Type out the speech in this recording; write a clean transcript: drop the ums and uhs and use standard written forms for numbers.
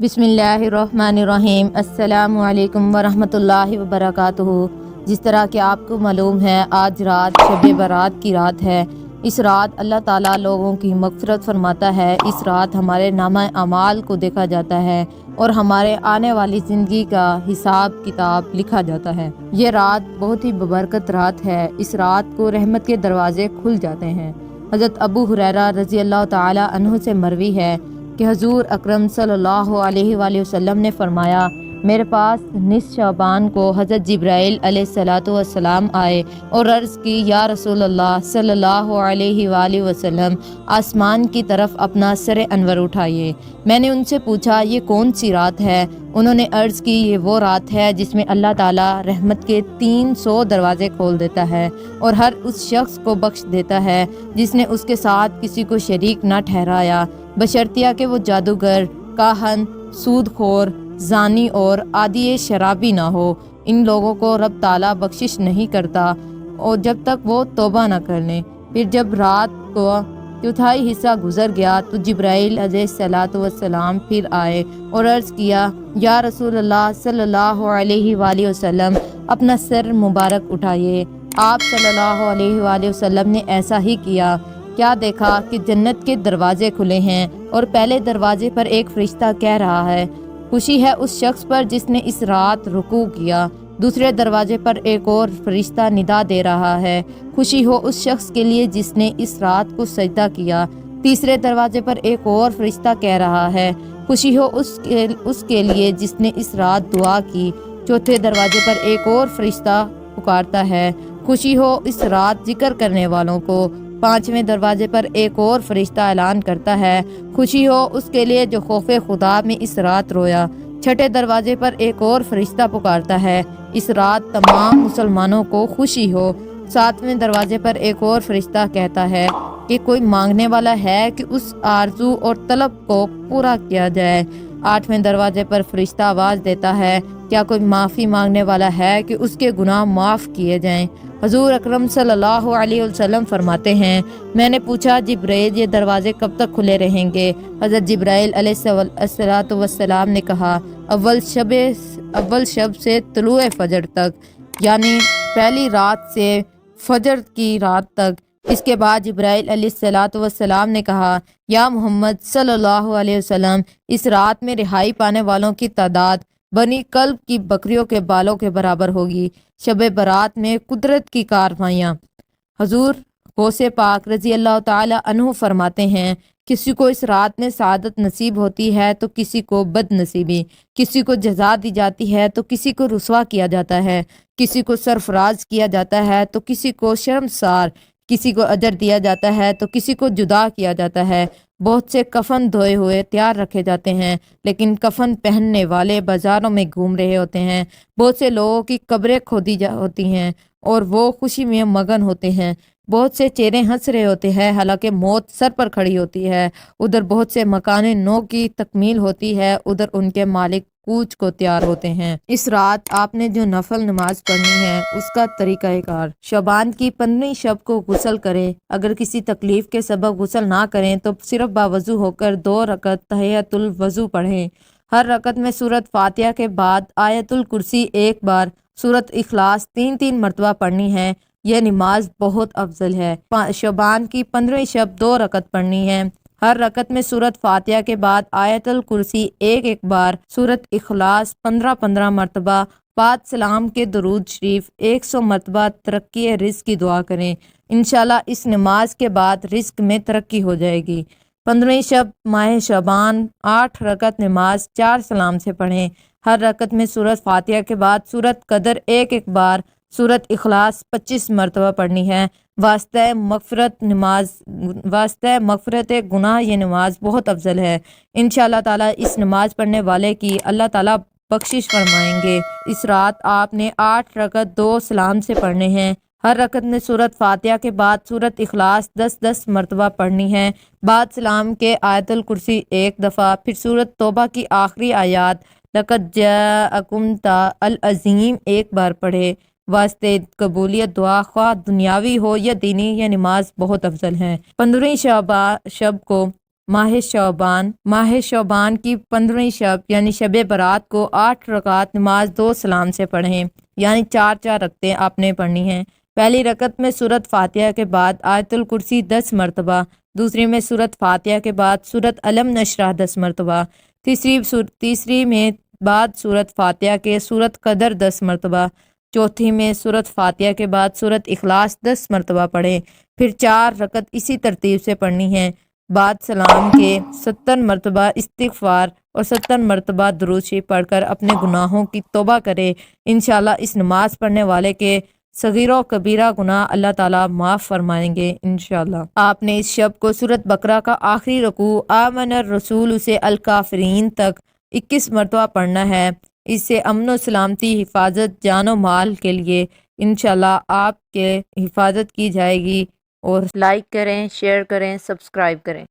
بسم اللہ الرحمن الرحیم۔ السلام علیکم ورحمۃ اللہ وبرکاتہ۔ جس طرح کہ آپ کو معلوم ہے آج رات شب برات کی رات ہے۔ اس رات اللہ تعالیٰ لوگوں کی مغفرت فرماتا ہے۔ اس رات ہمارے نامہ اعمال کو دیکھا جاتا ہے اور ہمارے آنے والی زندگی کا حساب کتاب لکھا جاتا ہے۔ یہ رات بہت ہی ببرکت رات ہے۔ اس رات کو رحمت کے دروازے کھل جاتے ہیں۔ حضرت ابو ہریرہ رضی اللہ تعالیٰ عنہ سے مروی ہے کہ حضور اکرم صلی اللہ علیہ وآلہ وسلم نے فرمایا، میرے پاس نصف شعبان کو حضرت جبرائیل علیہ الصلاۃ والسلام آئے اور عرض کی، یا رسول اللہ صلی اللہ علیہ وآلہ وسلم، آسمان کی طرف اپنا سر انور اٹھائیے۔ میں نے ان سے پوچھا، یہ کون سی رات ہے؟ انہوں نے عرض کی، یہ وہ رات ہے جس میں اللہ تعالیٰ رحمت کے 300 دروازے کھول دیتا ہے اور ہر اس شخص کو بخش دیتا ہے جس نے اس کے ساتھ کسی کو شریک نہ ٹھہرایا، بشرطیہ کہ وہ جادوگر، کاہن، سود خور، زانی اور عادی شرابی نہ ہو۔ ان لوگوں کو رب تعالیٰ بخشش نہیں کرتا اور جب تک وہ توبہ نہ کر لیں۔ پھر جب رات کو چوتھائی حصہ گزر گیا تو جبرائیل علیہ الصلاۃ والسلام پھر آئے اور عرض کیا، یا رسول اللہ صلی اللہ علیہ وآلہ وسلم، اپنا سر مبارک اٹھائیے۔ آپ صلی اللہ علیہ وآلہ وسلم نے ایسا ہی کیا۔ کیا دیکھا کہ جنت کے دروازے کھلے ہیں اور پہلے دروازے پر ایک فرشتہ کہہ رہا ہے، خوشی ہے اس شخص پر جس نے اس رات رکوع کیا۔ دوسرے دروازے پر ایک اور فرشتہ ندا دے رہا ہے، خوشی ہو اس شخص کے لیے جس نے اس رات کو سجدہ کیا۔ تیسرے دروازے پر ایک اور فرشتہ کہہ رہا ہے، خوشی ہو اس کے لیے جس نے اس رات دعا کی۔ چوتھے دروازے پر ایک اور فرشتہ پکارتا ہے، خوشی ہو اس رات ذکر کرنے والوں کو۔ پانچویں دروازے پر ایک اور فرشتہ اعلان کرتا ہے، خوشی ہو اس کے لیے جو خوف خدا میں اس رات رویا۔ چھٹے دروازے پر ایک اور فرشتہ پکارتا ہے، اس رات تمام مسلمانوں کو خوشی ہو۔ ساتویں دروازے پر ایک اور فرشتہ کہتا ہے کہ کوئی مانگنے والا ہے کہ اس آرزو اور طلب کو پورا کیا جائے۔ آٹھویں دروازے پر فرشتہ آواز دیتا ہے، کیا کوئی معافی مانگنے والا ہے کہ اس کے گناہ معاف کیے جائیں۔ حضور اکرم صلی اللہ علیہ وسلم فرماتے ہیں، میں نے پوچھا، جبرائیل، یہ دروازے کب تک کھلے رہیں گے؟ حضرت جبرائیل علیہ الصلاۃ والسلام نے کہا، اول شب سے طلوع فجر تک، یعنی پہلی رات سے فجر کی رات تک۔ اس کے بعد جبرائیل علیہ الصلاۃ والسلام نے کہا، یا محمد صلی اللہ علیہ وسلم، اس رات میں رہائی پانے والوں کی تعداد بنی کلب کی بکریوں کے بالوں کے برابر ہوگی۔ شب برات میں قدرت کی کارروائیاں۔ حضور غوث پاک رضی اللہ تعالی عنہ فرماتے ہیں، کسی کو اس رات میں سعادت نصیب ہوتی ہے تو کسی کو بد نصیبی، کسی کو جزا دی جاتی ہے تو کسی کو رسوا کیا جاتا ہے، کسی کو سرفراز کیا جاتا ہے تو کسی کو شرمسار، کسی کو اجر دیا جاتا ہے تو کسی کو جدا کیا جاتا ہے۔ بہت سے کفن دھوئے ہوئے تیار رکھے جاتے ہیں لیکن کفن پہننے والے بازاروں میں گھوم رہے ہوتے ہیں۔ بہت سے لوگوں کی قبریں کھودی ہوتی ہیں اور وہ خوشی میں مگن ہوتے ہیں۔ بہت سے چہرے ہنس رہے ہوتے ہیں حالانکہ موت سر پر کھڑی ہوتی ہے۔ ادھر بہت سے مکان نو کی تکمیل ہوتی ہے، ادھر ان کے مالک کوچ کو تیار ہوتے ہیں۔ اس رات آپ نے جو نفل نماز پڑھنی ہے اس کا طریقہ کار: شعبان کی 15ویں شب کو غسل کریں۔ اگر کسی تکلیف کے سبب غسل نہ کریں تو صرف باوضو ہو کر 2 رکعت تحیۃ الوضو پڑھیں۔ ہر رکعت میں سورۃ فاتحہ کے بعد آیت الکرسی 1 بار، سورۃ اخلاص 3 مرتبہ پڑھنی ہے۔ یہ نماز بہت افضل ہے۔ شعبان کی 15ویں شب 2 رکعت پڑھنی ہے۔ ہر رکعت میں سورۃ فاتحہ کے بعد آیت الکرسی 1 بار، سورۃ اخلاص 15 مرتبہ، بعد سلام کے درود شریف 100 مرتبہ ترقی رزق کی دعا کریں۔ انشاءاللہ اس نماز کے بعد رزق میں ترقی ہو جائے گی۔ 15ویں شب ماہ شعبان 8 رکعت نماز 4 سلام سے پڑھیں۔ ہر رکعت میں سورۃ فاتحہ کے بعد سورۃ قدر 1 بار، سورۃ اخلاص 25 مرتبہ پڑھنی ہے۔ واسطہ مغفرت گناہ یہ نماز بہت افضل ہے۔ انشاءاللہ تعالیٰ اس نماز پڑھنے والے کی اللہ تعالیٰ بخشش فرمائیں گے۔ اس رات آپ نے 8 رکعت 2 سلام سے پڑھنے ہیں۔ ہر رکعت میں سورۃ فاتحہ کے بعد سورۃ اخلاص 10 مرتبہ پڑھنی ہے۔ بعد سلام کے آیت الکرسی 1 دفعہ، پھر سورۃ توبہ کی آخری آیات لقد جاءکم العظیم 1 بار پڑھے۔ واسطے قبولیت دعا خواہ دنیاوی ہو یا دینی، یہ نماز بہت افضل ہے۔ 15ویں شب کو ماہ شعبان کی 15ویں شب یعنی شب برات کو 8 رکعت نماز 2 سلام سے پڑھیں، یعنی 4 رکعتیں آپ نے پڑھنی ہیں۔ پہلی رکعت میں سورۃ فاتحہ کے بعد آیت الکرسی 10 مرتبہ، دوسری میں سورۃ فاتحہ کے بعد سورۃ علم نشرح 10 مرتبہ، تیسری میں بعد سورۃ فاتحہ کے سورۃ قدر 10 مرتبہ، چوتھی میں سورۃ فاتحہ کے بعد سورۃ اخلاص 10 مرتبہ پڑھیں۔ پھر 4 رکعت اسی ترتیب سے پڑھنی ہیں۔ بعد سلام کے 70 مرتبہ استغفار اور 70 مرتبہ درود شریف پڑھ کر اپنے گناہوں کی توبہ کرے۔ انشاءاللہ اس نماز پڑھنے والے کے صغیر و کبیرہ گناہ اللہ تعالیٰ معاف فرمائیں گے انشاءاللہ۔ آپ نے اس شب کو سورۃ بقرہ کا آخری رکوع آمن الرسول سے الکافرین تک 21 مرتبہ پڑھنا ہے۔ اس سے امن و سلامتی، حفاظت جان و مال کے لیے انشاءاللہ آپ کے حفاظت کی جائے گی۔ اور لائک کریں، شیئر کریں، سبسکرائب کریں۔